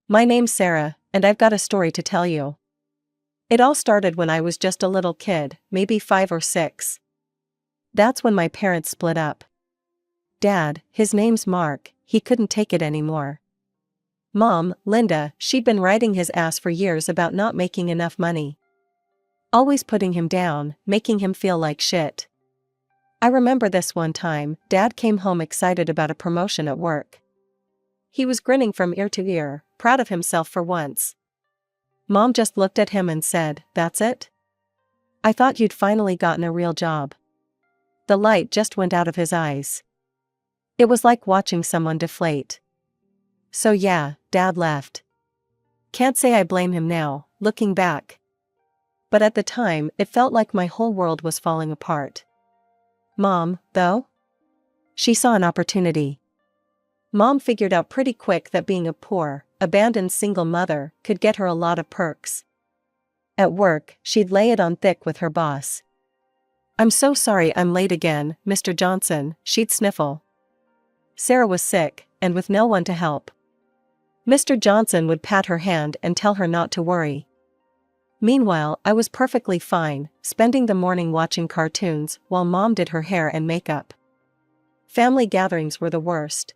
My name's Sarah, and I've got a story to tell you. It all started when I was just a little kid, maybe 5 or 6. That's when my parents split up. Dad, his name's Mark, he couldn't take it anymore. Mom, Linda, she'd been riding his ass for years about not making enough money. Always putting him down, making him feel like shit. I remember this one time, Dad came home excited about a promotion at work. He was grinning from ear to ear, proud of himself for once. Mom just looked at him and said, "That's it? I thought you'd finally gotten a real job." The light just went out of his eyes. It was like watching someone deflate. So yeah, Dad left. Can't say I blame him now, looking back. But at the time, it felt like my whole world was falling apart. Mom, though? She saw an opportunity. Mom figured out pretty quick that being a poor, abandoned single mother could get her a lot of perks. At work, she'd lay it on thick with her boss. "I'm so sorry I'm late again, Mr. Johnson," she'd sniffle. Sarah was sick, and with no one to help. Mr. Johnson would pat her hand and tell her not to worry. Meanwhile, I was perfectly fine, spending the morning watching cartoons while Mom did her hair and makeup. Family gatherings were the worst.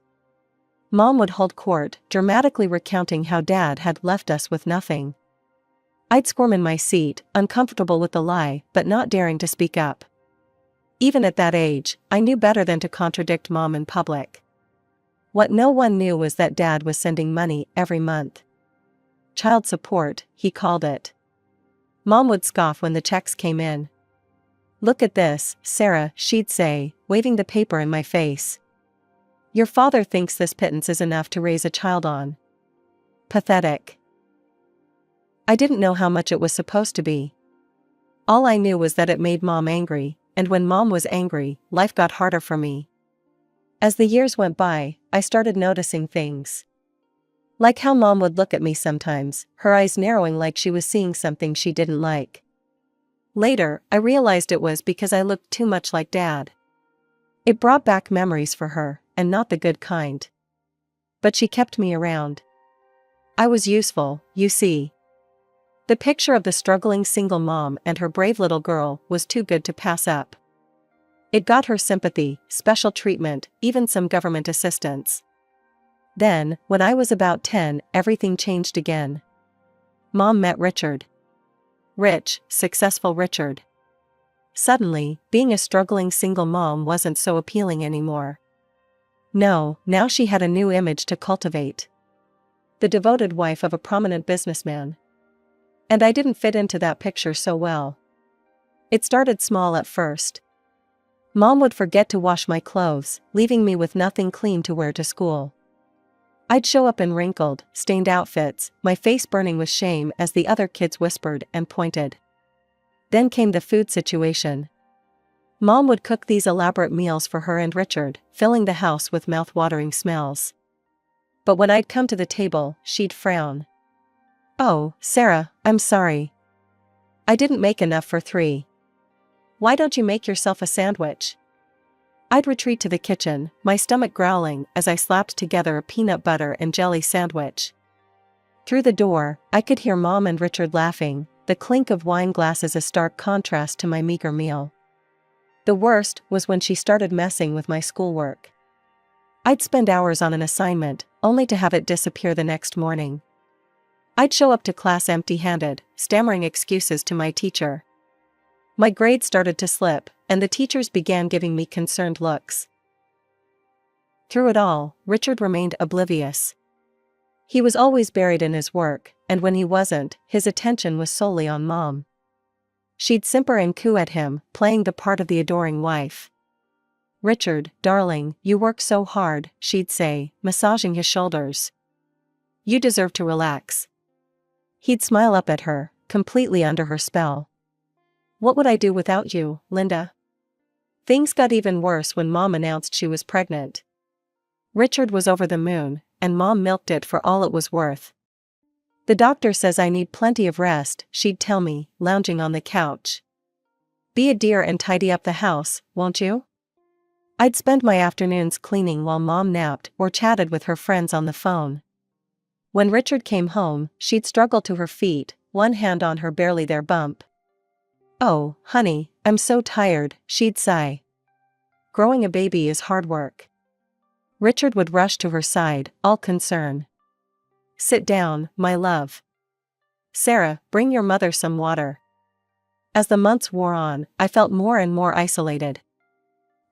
Mom would hold court, dramatically recounting how Dad had left us with nothing. I'd squirm in my seat, uncomfortable with the lie, but not daring to speak up. Even at that age, I knew better than to contradict Mom in public. What no one knew was that Dad was sending money every month. Child support, he called it. Mom would scoff when the checks came in. "Look at this, Sarah," she'd say, waving the paper in my face. "Your father thinks this pittance is enough to raise a child on. Pathetic." I didn't know how much it was supposed to be. All I knew was that it made Mom angry, and when Mom was angry, life got harder for me. As the years went by, I started noticing things. Like how Mom would look at me sometimes, her eyes narrowing like she was seeing something she didn't like. Later, I realized it was because I looked too much like Dad. It brought back memories for her, and not the good kind. But she kept me around. I was useful, you see. The picture of the struggling single mom and her brave little girl was too good to pass up. It got her sympathy, special treatment, even some government assistance. Then, when I was about 10, everything changed again. Mom met Richard. Rich, successful Richard. Suddenly, being a struggling single mom wasn't so appealing anymore. No, now she had a new image to cultivate. The devoted wife of a prominent businessman. And I didn't fit into that picture so well. It started small at first. Mom would forget to wash my clothes, leaving me with nothing clean to wear to school. I'd show up in wrinkled, stained outfits, my face burning with shame as the other kids whispered and pointed. Then came the food situation. Mom would cook these elaborate meals for her and Richard, filling the house with mouth-watering smells. But when I'd come to the table, she'd frown. "Oh, Sarah, I'm sorry. I didn't make enough for 3. Why don't you make yourself a sandwich?" I'd retreat to the kitchen, my stomach growling as I slapped together a peanut butter and jelly sandwich. Through the door, I could hear Mom and Richard laughing, the clink of wine glasses a stark contrast to my meager meal. The worst was when she started messing with my schoolwork. I'd spend hours on an assignment, only to have it disappear the next morning. I'd show up to class empty-handed, stammering excuses to my teacher. My grades started to slip, and the teachers began giving me concerned looks. Through it all, Richard remained oblivious. He was always buried in his work, and when he wasn't, his attention was solely on Mom. She'd simper and coo at him, playing the part of the adoring wife. "Richard, darling, you work so hard," she'd say, massaging his shoulders. "You deserve to relax." He'd smile up at her, completely under her spell. "What would I do without you, Linda?" Things got even worse when Mom announced she was pregnant. Richard was over the moon, and Mom milked it for all it was worth. "The doctor says I need plenty of rest," she'd tell me, lounging on the couch. "Be a dear and tidy up the house, won't you?" I'd spend my afternoons cleaning while Mom napped or chatted with her friends on the phone. When Richard came home, she'd struggle to her feet, one hand on her barely there bump. "Oh, honey, I'm so tired," she'd sigh. "Growing a baby is hard work." Richard would rush to her side, all concern. "Sit down, my love. Sarah, bring your mother some water." As the months wore on, I felt more and more isolated.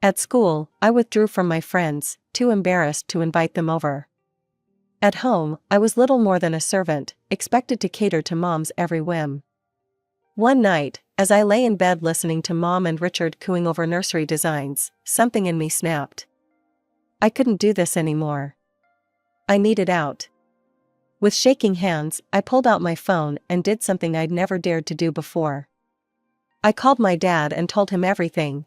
At school, I withdrew from my friends, too embarrassed to invite them over. At home, I was little more than a servant, expected to cater to Mom's every whim. One night, as I lay in bed listening to Mom and Richard cooing over nursery designs, something in me snapped. I couldn't do this anymore. I needed out. With shaking hands, I pulled out my phone and did something I'd never dared to do before. I called my dad and told him everything.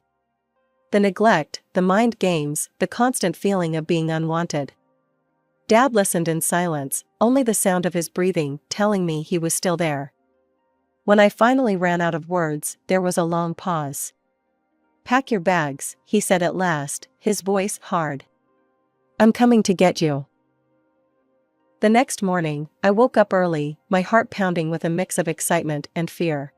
The neglect, the mind games, the constant feeling of being unwanted. Dad listened in silence, only the sound of his breathing telling me he was still there. When I finally ran out of words, there was a long pause. "Pack your bags," he said at last, his voice hard. "I'm coming to get you." The next morning, I woke up early, my heart pounding with a mix of excitement and fear.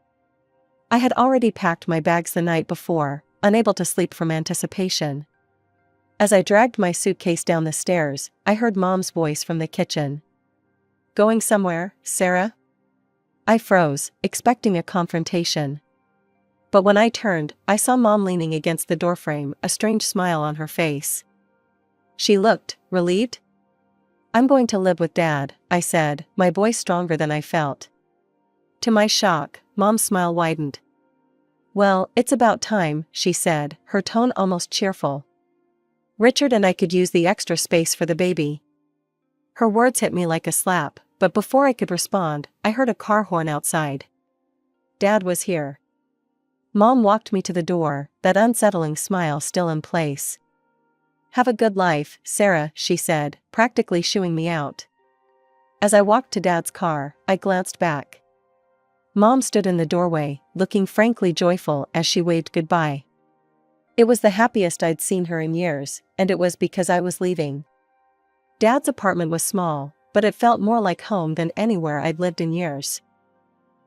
I had already packed my bags the night before, unable to sleep from anticipation. As I dragged my suitcase down the stairs, I heard Mom's voice from the kitchen. "Going somewhere, Sarah?" I froze, expecting a confrontation. But when I turned, I saw Mom leaning against the doorframe, a strange smile on her face. She looked relieved. "I'm going to live with Dad," I said, my voice stronger than I felt. To my shock, Mom's smile widened. "Well, it's about time," she said, her tone almost cheerful. "Richard and I could use the extra space for the baby." Her words hit me like a slap, but before I could respond, I heard a car horn outside. Dad was here. Mom walked me to the door, that unsettling smile still in place. "Have a good life, Sarah," she said, practically shooing me out. As I walked to Dad's car, I glanced back. Mom stood in the doorway, looking frankly joyful as she waved goodbye. It was the happiest I'd seen her in years, and it was because I was leaving. Dad's apartment was small, but it felt more like home than anywhere I'd lived in years.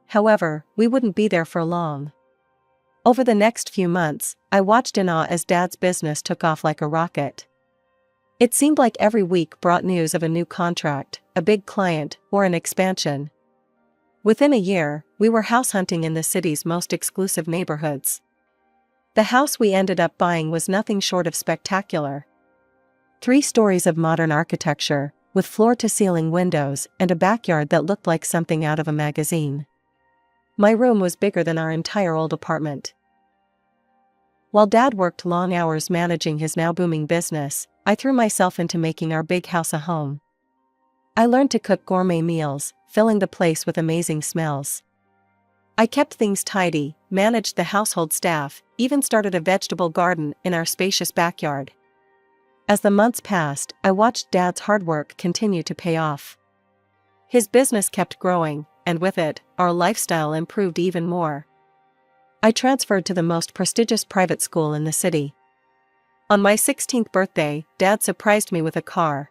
However, we wouldn't be there for long. Over the next few months, I watched in awe as Dad's business took off like a rocket. It seemed like every week brought news of a new contract, a big client, or an expansion. Within a year, we were house hunting in the city's most exclusive neighborhoods. The house we ended up buying was nothing short of spectacular. 3 stories of modern architecture, with floor-to-ceiling windows and a backyard that looked like something out of a magazine. My room was bigger than our entire old apartment. While Dad worked long hours managing his now booming business, I threw myself into making our big house a home. I learned to cook gourmet meals, filling the place with amazing smells. I kept things tidy, managed the household staff, even started a vegetable garden in our spacious backyard. As the months passed, I watched Dad's hard work continue to pay off. His business kept growing, and with it, our lifestyle improved even more. I transferred to the most prestigious private school in the city. On my 16th birthday, Dad surprised me with a car.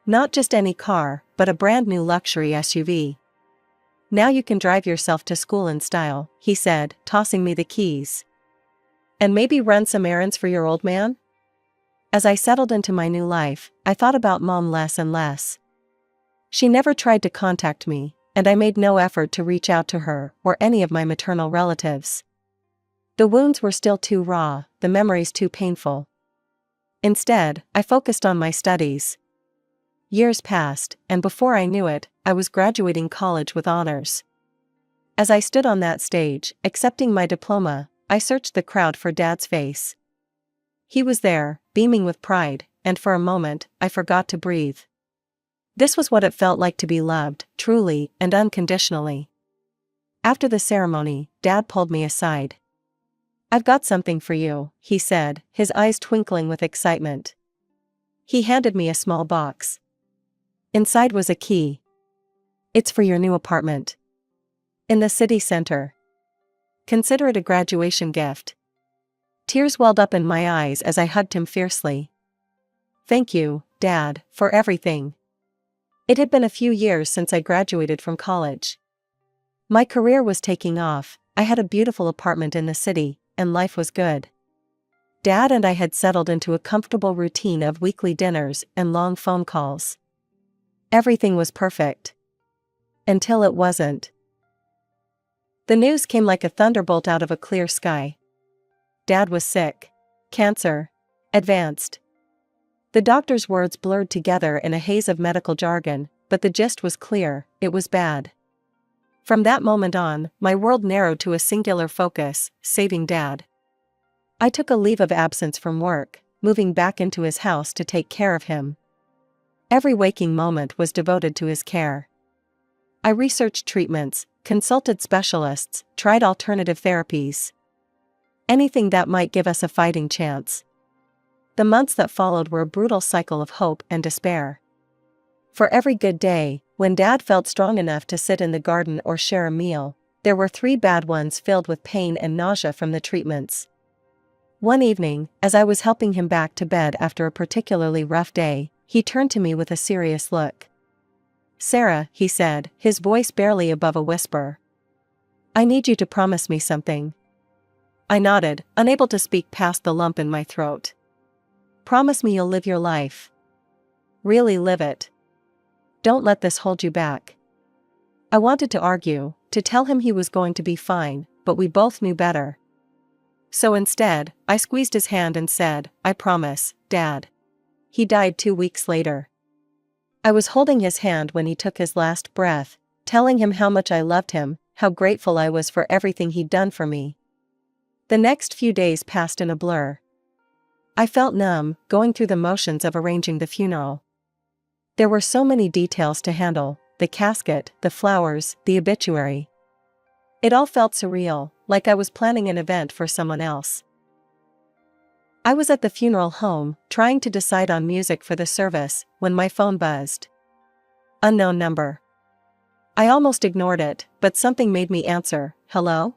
Not just any car, but a brand new luxury SUV. "Now you can drive yourself to school in style," he said, tossing me the keys. "And maybe run some errands for your old man?" As I settled into my new life, I thought about Mom less and less. She never tried to contact me, and I made no effort to reach out to her or any of my maternal relatives. The wounds were still too raw, the memories too painful. Instead, I focused on my studies. Years passed, and before I knew it, I was graduating college with honors. As I stood on that stage, accepting my diploma, I searched the crowd for Dad's face. He was there, beaming with pride, and for a moment, I forgot to breathe. This was what it felt like to be loved, truly and unconditionally. After the ceremony, Dad pulled me aside. "I've got something for you," he said, his eyes twinkling with excitement. He handed me a small box. Inside was a key. "It's for your new apartment. In the city center. Consider it a graduation gift." Tears welled up in my eyes as I hugged him fiercely. "Thank you, Dad, for everything. It had been a few years since I graduated from college. My career was taking off, I had a beautiful apartment in the city, and life was good. Dad and I had settled into a comfortable routine of weekly dinners and long phone calls. Everything was perfect. Until it wasn't. The news came like a thunderbolt out of a clear sky. Dad was sick. Cancer. Advanced. The doctor's words blurred together in a haze of medical jargon, but the gist was clear: it was bad. From that moment on, my world narrowed to a singular focus: saving Dad. I took a leave of absence from work, moving back into his house to take care of him. Every waking moment was devoted to his care. I researched treatments, consulted specialists, tried alternative therapies. Anything that might give us a fighting chance. The months that followed were a brutal cycle of hope and despair. For every good day, when Dad felt strong enough to sit in the garden or share a meal, there were 3 bad ones filled with pain and nausea from the treatments. One evening, as I was helping him back to bed after a particularly rough day, he turned to me with a serious look. "Sarah," he said, his voice barely above a whisper. "I need you to promise me something." I nodded, unable to speak past the lump in my throat. "Promise me you'll live your life. Really live it. Don't let this hold you back." I wanted to argue, to tell him he was going to be fine, but we both knew better. So instead, I squeezed his hand and said, "I promise, Dad." He died 2 weeks later. I was holding his hand when he took his last breath, telling him how much I loved him, how grateful I was for everything he'd done for me. The next few days passed in a blur. I felt numb, going through the motions of arranging the funeral. There were so many details to handle: the casket, the flowers, the obituary. It all felt surreal, like I was planning an event for someone else. I was at the funeral home, trying to decide on music for the service, when my phone buzzed. Unknown number. I almost ignored it, but something made me answer. "Hello?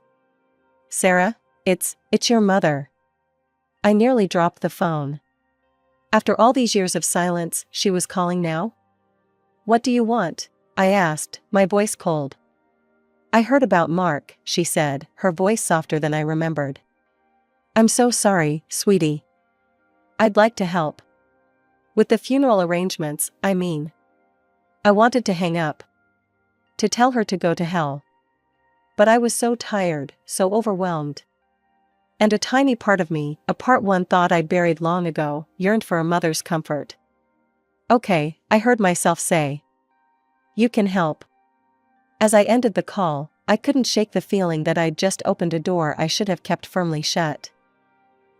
Sarah? It's your mother." I nearly dropped the phone. After all these years of silence, she was calling now? "What do you want?" I asked, my voice cold. "I heard about Mark," she said, her voice softer than I remembered. "I'm so sorry, sweetie. I'd like to help. With the funeral arrangements, I mean." I wanted to hang up. To tell her to go to hell. But I was so tired, so overwhelmed. And a tiny part of me, a part one thought I'd buried long ago, yearned for a mother's comfort. "Okay," I heard myself say. "You can help." As I ended the call, I couldn't shake the feeling that I'd just opened a door I should have kept firmly shut.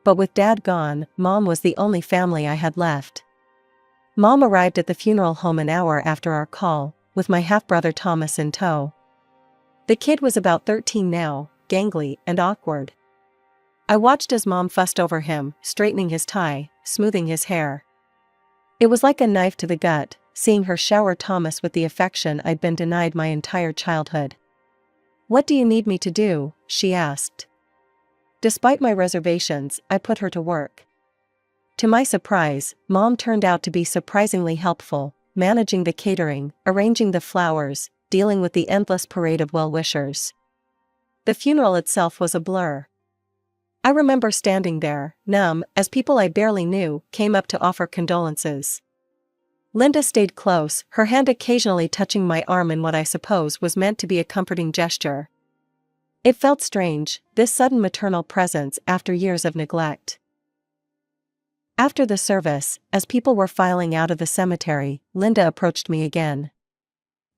But with Dad gone, Mom was the only family I had left. Mom arrived at the funeral home an hour after our call, with my half-brother Thomas in tow. The kid was about 13 now, gangly and awkward. I watched as Mom fussed over him, straightening his tie, smoothing his hair. It was like a knife to the gut, seeing her shower Thomas with the affection I'd been denied my entire childhood. "What do you need me to do?" she asked. Despite my reservations, I put her to work. To my surprise, Mom turned out to be surprisingly helpful, managing the catering, arranging the flowers, dealing with the endless parade of well-wishers. The funeral itself was a blur. I remember standing there, numb, as people I barely knew came up to offer condolences. Linda stayed close, her hand occasionally touching my arm in what I suppose was meant to be a comforting gesture. It felt strange, this sudden maternal presence after years of neglect. After the service, as people were filing out of the cemetery, Linda approached me again.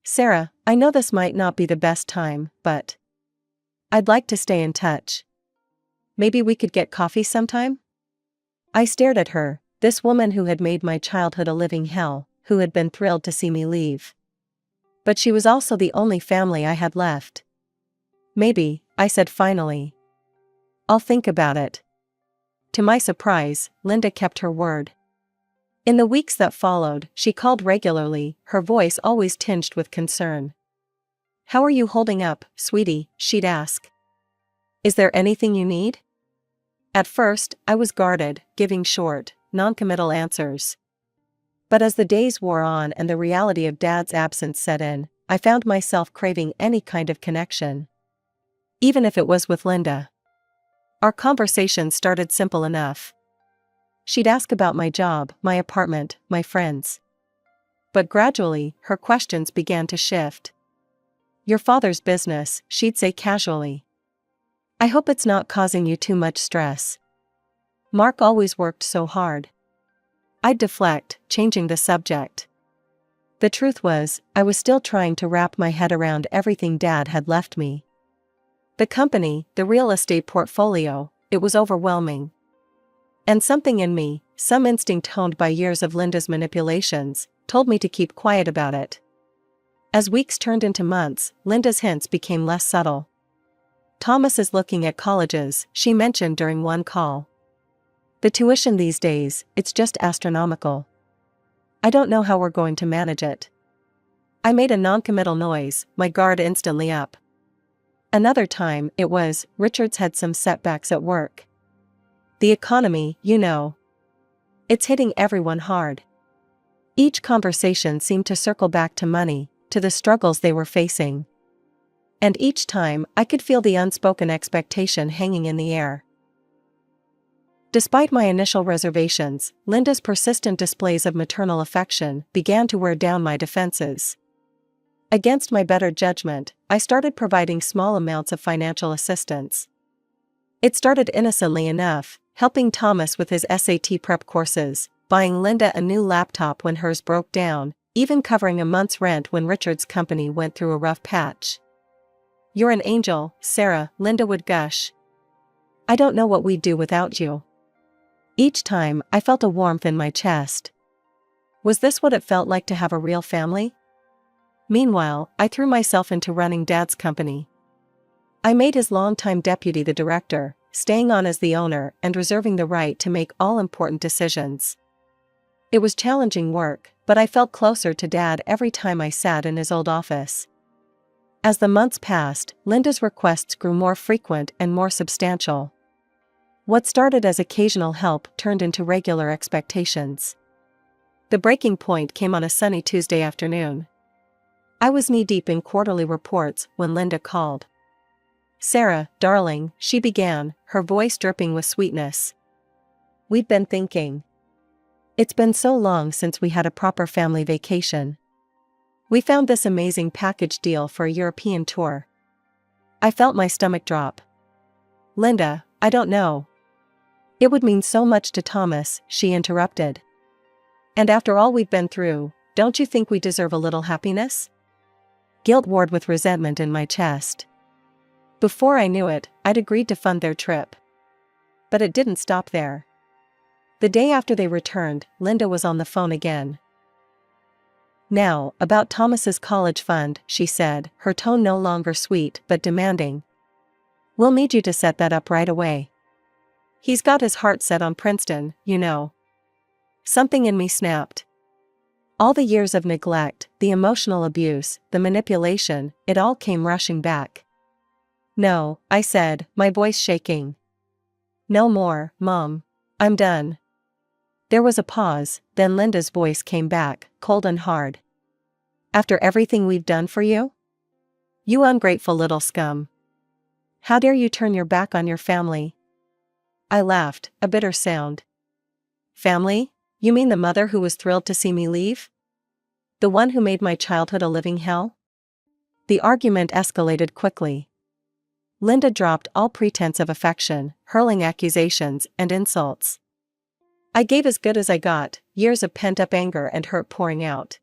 "Sarah, I know this might not be the best time, but I'd like to stay in touch. Maybe we could get coffee sometime?" I stared at her, this woman who had made my childhood a living hell, who had been thrilled to see me leave. But she was also the only family I had left. "Maybe," I said finally. "I'll think about it." To my surprise, Linda kept her word. In the weeks that followed, she called regularly, her voice always tinged with concern. "How are you holding up, sweetie?" she'd ask. "Is there anything you need?" At first, I was guarded, giving short, non-committal answers. But as the days wore on and the reality of Dad's absence set in, I found myself craving any kind of connection. Even if it was with Linda. Our conversation started simple enough. She'd ask about my job, my apartment, my friends. But gradually, her questions began to shift. "Your father's business," she'd say casually. "I hope it's not causing you too much stress. Mark always worked so hard." I'd deflect, changing the subject. The truth was, I was still trying to wrap my head around everything Dad had left me. The company, the real estate portfolio, it was overwhelming. And something in me, some instinct honed by years of Linda's manipulations, told me to keep quiet about it. As weeks turned into months, Linda's hints became less subtle. "Thomas is looking at colleges," she mentioned during one call. "The tuition these days, it's just astronomical. I don't know how we're going to manage it." I made a noncommittal noise, my guard instantly up. Another time, it was, "Richard's had some setbacks at work. The economy, you know. It's hitting everyone hard." Each conversation seemed to circle back to money, to the struggles they were facing. And each time, I could feel the unspoken expectation hanging in the air. Despite my initial reservations, Linda's persistent displays of maternal affection began to wear down my defenses. Against my better judgment, I started providing small amounts of financial assistance. It started innocently enough, helping Thomas with his SAT prep courses, buying Linda a new laptop when hers broke down, even covering a month's rent when Richard's company went through a rough patch. "You're an angel, Sarah," Linda would gush. "I don't know what we'd do without you." Each time, I felt a warmth in my chest. Was this what it felt like to have a real family? Meanwhile, I threw myself into running Dad's company. I made his longtime deputy the director, staying on as the owner and reserving the right to make all important decisions. It was challenging work, but I felt closer to Dad every time I sat in his old office. As the months passed, Linda's requests grew more frequent and more substantial. What started as occasional help turned into regular expectations. The breaking point came on a sunny Tuesday afternoon. I was knee-deep in quarterly reports when Linda called. "Sarah, darling," she began, her voice dripping with sweetness. "We've been thinking. It's been so long since we had a proper family vacation. We found this amazing package deal for a European tour." I felt my stomach drop. "Linda, I don't know." "It would mean so much to Thomas," she interrupted. "And after all we've been through, don't you think we deserve a little happiness?" Guilt warred with resentment in my chest. Before I knew it, I'd agreed to fund their trip. But it didn't stop there. The day after they returned, Linda was on the phone again. "Now, about Thomas's college fund," she said, her tone no longer sweet but demanding. "We'll need you to set that up right away. He's got his heart set on Princeton, you know." Something in me snapped. All the years of neglect, the emotional abuse, the manipulation, it all came rushing back. "No," I said, my voice shaking. "No more, Mom. I'm done." There was a pause, then Linda's voice came back, cold and hard. "After everything we've done for you? You ungrateful little scum. How dare you turn your back on your family?" I laughed, a bitter sound. "Family? You mean the mother who was thrilled to see me leave? The one who made my childhood a living hell?" The argument escalated quickly. Linda dropped all pretense of affection, hurling accusations and insults. I gave as good as I got, years of pent-up anger and hurt pouring out.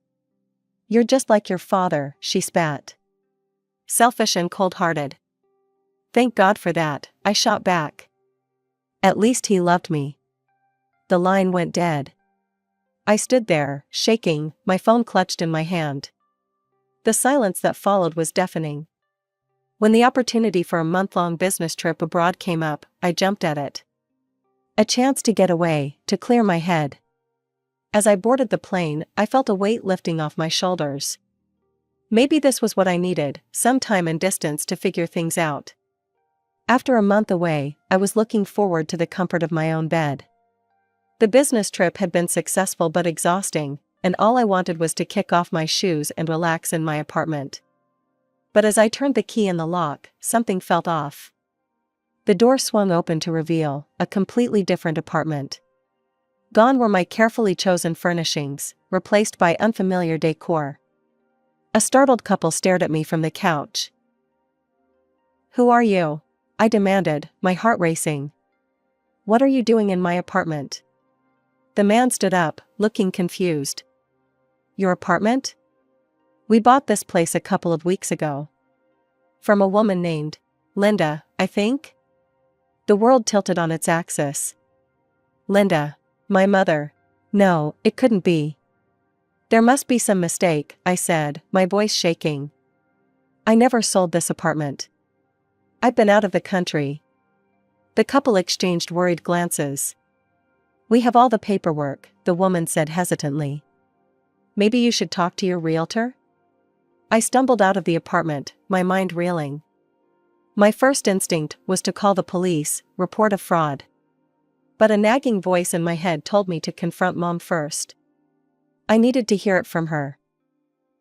"You're just like your father," she spat. "Selfish and cold-hearted." "Thank God for that," I shot back. "At least he loved me." The line went dead. I stood there, shaking, my phone clutched in my hand. The silence that followed was deafening. When the opportunity for a month-long business trip abroad came up, I jumped at it. A chance to get away, to clear my head. As I boarded the plane, I felt a weight lifting off my shoulders. Maybe this was what I needed, some time and distance to figure things out. After a month away, I was looking forward to the comfort of my own bed. The business trip had been successful but exhausting, and all I wanted was to kick off my shoes and relax in my apartment. But as I turned the key in the lock, something felt off. The door swung open to reveal a completely different apartment. Gone were my carefully chosen furnishings, replaced by unfamiliar decor. A startled couple stared at me from the couch. "Who are you?" I demanded, my heart racing. "What are you doing in my apartment?" The man stood up, looking confused. "Your apartment? We bought this place a couple of weeks ago. From a woman named Linda, I think?" The world tilted on its axis. Linda. My mother. No, it couldn't be. "There must be some mistake," I said, my voice shaking. "I never sold this apartment. I've been out of the country." The couple exchanged worried glances. "We have all the paperwork," the woman said hesitantly. "Maybe you should talk to your realtor?" I stumbled out of the apartment, my mind reeling. My first instinct was to call the police, report a fraud. But a nagging voice in my head told me to confront Mom first. I needed to hear it from her.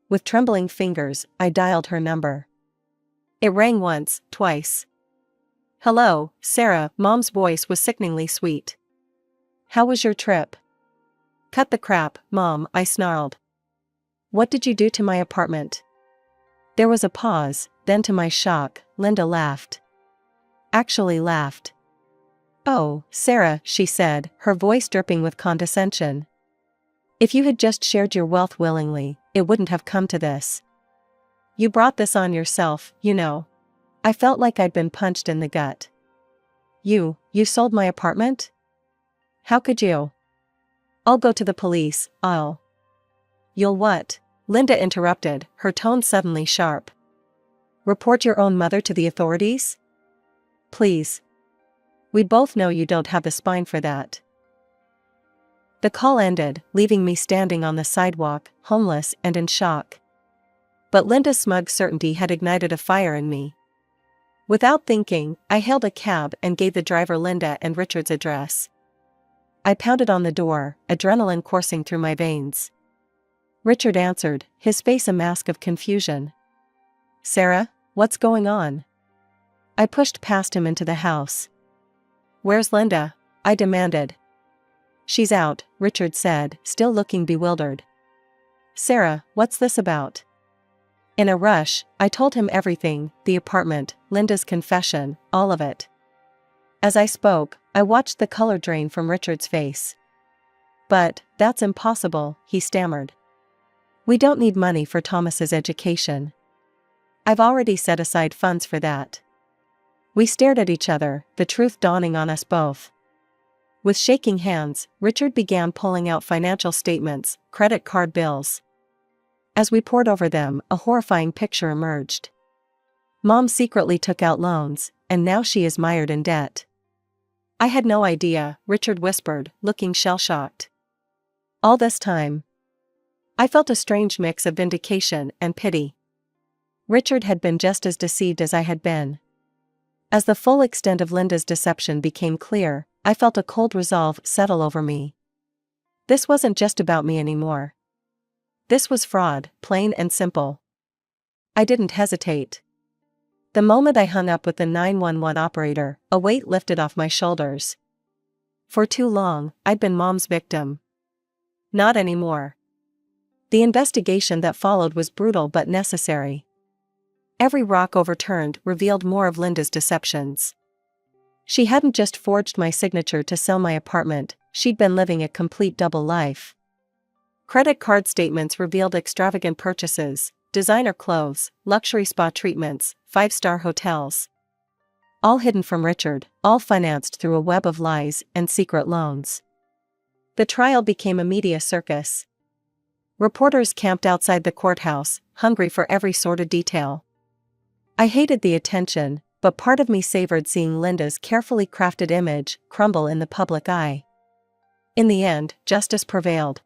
With trembling fingers, I dialed her number. It rang once, twice. "Hello, Sarah," Mom's voice was sickeningly sweet. "How was your trip?" "Cut the crap, Mom," I snarled. "What did you do to my apartment?" There was a pause, then to my shock, Linda laughed. Actually laughed. "Oh, Sarah," she said, her voice dripping with condescension. "If you had just shared your wealth willingly, it wouldn't have come to this. You brought this on yourself, you know." I felt like I'd been punched in the gut. You sold my apartment? How could you?" "I'll go to the police, You'll what?" Linda interrupted, her tone suddenly sharp. "Report your own mother to the authorities? Please. We both know you don't have the spine for that." The call ended, leaving me standing on the sidewalk, homeless and in shock. But Linda's smug certainty had ignited a fire in me. Without thinking, I hailed a cab and gave the driver Linda and Richard's address. I pounded on the door, adrenaline coursing through my veins. Richard answered, his face a mask of confusion. "Sarah, what's going on?" I pushed past him into the house. "Where's Linda?" I demanded. "She's out," Richard said, still looking bewildered. "Sarah, what's this about?" In a rush, I told him everything, the apartment, Linda's confession, all of it. As I spoke, I watched the color drain from Richard's face. "But, that's impossible," he stammered. "We don't need money for Thomas's education. I've already set aside funds for that." We stared at each other, the truth dawning on us both. With shaking hands, Richard began pulling out financial statements, credit card bills. As we pored over them, a horrifying picture emerged. Mom secretly took out loans, and now she is mired in debt. "I had no idea," Richard whispered, looking shell-shocked. "All this time." I felt a strange mix of vindication and pity. Richard had been just as deceived as I had been. As the full extent of Linda's deception became clear, I felt a cold resolve settle over me. This wasn't just about me anymore. This was fraud, plain and simple. I didn't hesitate. The moment I hung up with the 911 operator, a weight lifted off my shoulders. For too long, I'd been Mom's victim. Not anymore. The investigation that followed was brutal but necessary. Every rock overturned revealed more of Linda's deceptions. She hadn't just forged my signature to sell my apartment, she'd been living a complete double life. Credit card statements revealed extravagant purchases, designer clothes, luxury spa treatments, 5-star hotels. All hidden from Richard, all financed through a web of lies and secret loans. The trial became a media circus. Reporters camped outside the courthouse, hungry for every sordid detail. I hated the attention, but part of me savored seeing Linda's carefully crafted image crumble in the public eye. In the end, justice prevailed.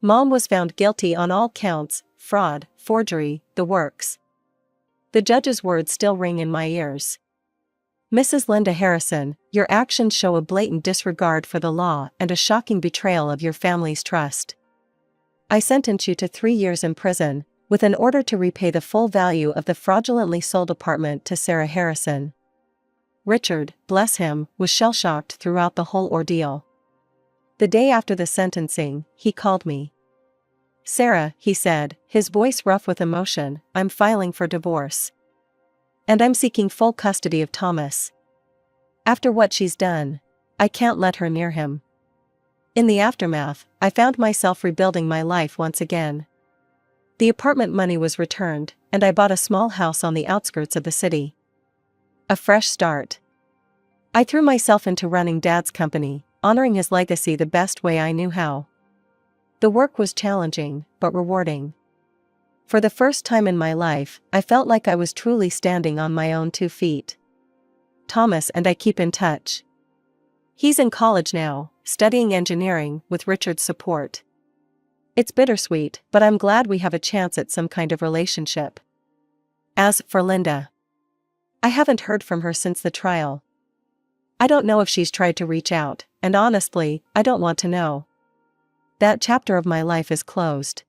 Mom was found guilty on all counts, fraud, forgery, the works. The judge's words still ring in my ears. "Mrs. Linda Harrison, your actions show a blatant disregard for the law and a shocking betrayal of your family's trust." I sentence you to 3 years in prison, with an order to repay the full value of the fraudulently sold apartment to Sarah Harrison. Richard, bless him, was shell-shocked throughout the whole ordeal. The day after the sentencing, he called me. "Sarah," he said, his voice rough with emotion, "I'm filing for divorce. And I'm seeking full custody of Thomas. After what she's done, I can't let her near him." In the aftermath, I found myself rebuilding my life once again. The apartment money was returned, and I bought a small house on the outskirts of the city. A fresh start. I threw myself into running Dad's company, honoring his legacy the best way I knew how. The work was challenging, but rewarding. For the first time in my life, I felt like I was truly standing on my own 2 feet. Thomas and I keep in touch. He's in college now, studying engineering with Richard's support. It's bittersweet, but I'm glad we have a chance at some kind of relationship. As for Linda, I haven't heard from her since the trial. I don't know if she's tried to reach out, and honestly, I don't want to know. That chapter of my life is closed.